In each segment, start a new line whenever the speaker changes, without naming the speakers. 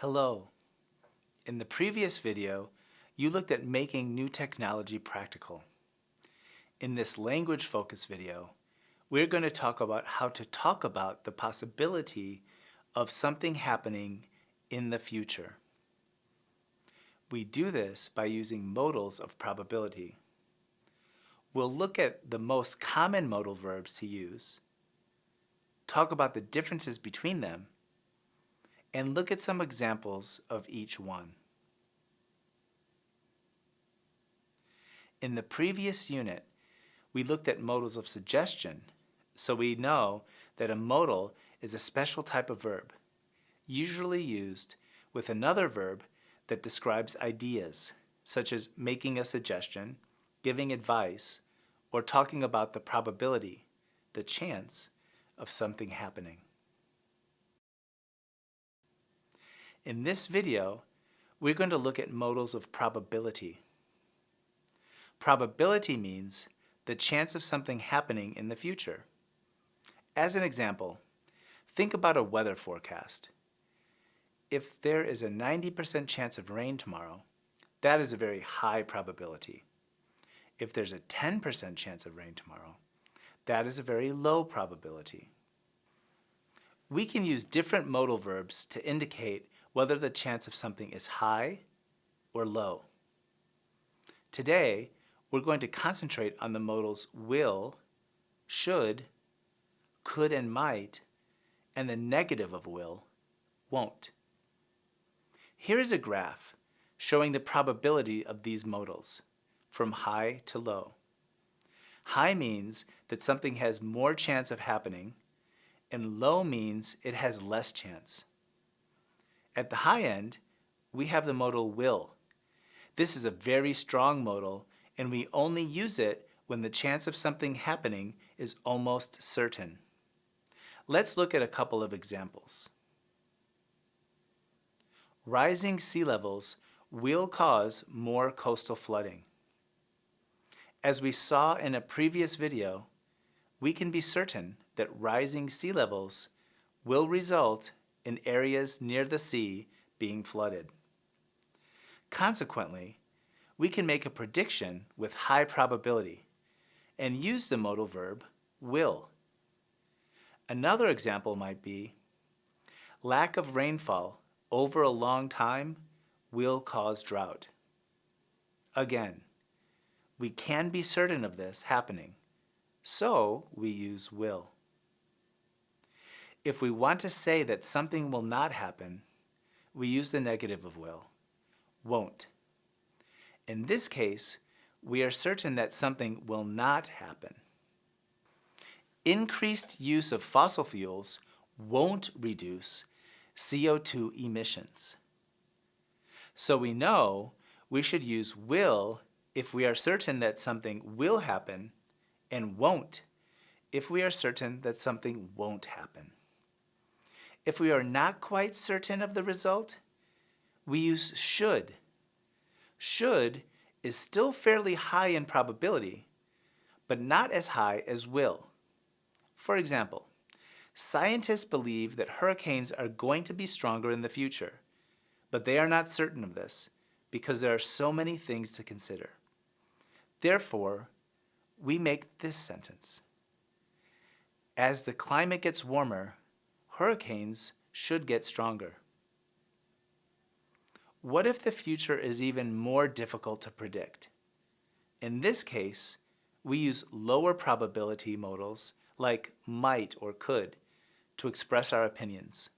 Hello. In the previous video, you looked at making new technology practical. In this language-focused video, we're going to talk about how to talk about the possibility of something happening in the future. We do this by using modals of probability. We'll look at the most common modal verbs to use, talk about the differences between them, and look at some examples of each one. In the previous unit, we looked at modals of suggestion, so we know that a modal is a special type of verb, usually used with another verb that describes ideas, such as making a suggestion, giving advice, or talking about the probability, the chance, of something happening. In this video, we're going to look at modals of probability. Probability means the chance of something happening in the future. As an example, think about a weather forecast. If there is a 90% chance of rain tomorrow, that is a very high probability. If there's a 10% chance of rain tomorrow, that is a very low probability. We can use different modal verbs to indicate whether the chance of something is high or low. Today, we're going to concentrate on the modals will, should, could and might, and the negative of will, won't. Here is a graph showing the probability of these modals from high to low. High means that something has more chance of happening, and low means it has less chance. At the high end, we have the modal will. This is a very strong modal, and we only use it when the chance of something happening is almost certain. Let's look at a couple of examples. Rising sea levels will cause more coastal flooding. As we saw in a previous video, we can be certain that rising sea levels will result in areas near the sea being flooded. Consequently, we can make a prediction with high probability and use the modal verb will. Another example might be, lack of rainfall over a long time will cause drought. Again, we can be certain of this happening, so we use will. If we want to say that something will not happen, we use the negative of will, won't. In this case, we are certain that something will not happen. Increased use of fossil fuels won't reduce CO2 emissions. So we know we should use will if we are certain that something will happen, and won't if we are certain that something won't happen. If we are not quite certain of the result, we use should. Should is still fairly high in probability, but not as high as will. For example, scientists believe that hurricanes are going to be stronger in the future, but they are not certain of this because there are so many things to consider. Therefore, we make this sentence. As the climate gets warmer, hurricanes should get stronger. What if the future is even more difficult to predict? In this case, we use lower probability modals like might or could to express our opinions.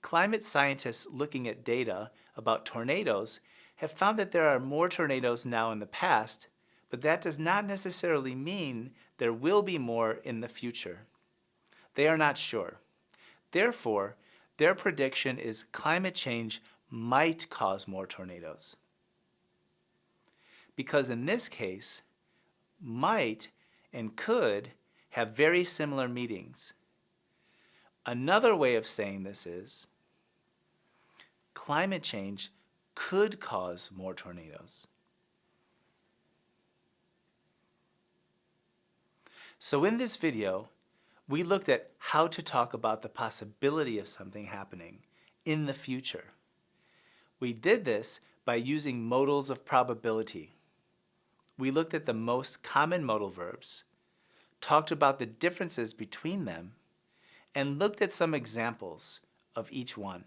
Climate scientists looking at data about tornadoes have found that there are more tornadoes now in the past, but that does not necessarily mean there will be more in the future. They are not sure. Therefore, their prediction is climate change might cause more tornadoes. Because in this case, might and could have very similar meanings. Another way of saying this is, climate change could cause more tornadoes. So in this video, we looked at how to talk about the possibility of something happening in the future. We did this by using modals of probability. We looked at the most common modal verbs, talked about the differences between them, and looked at some examples of each one.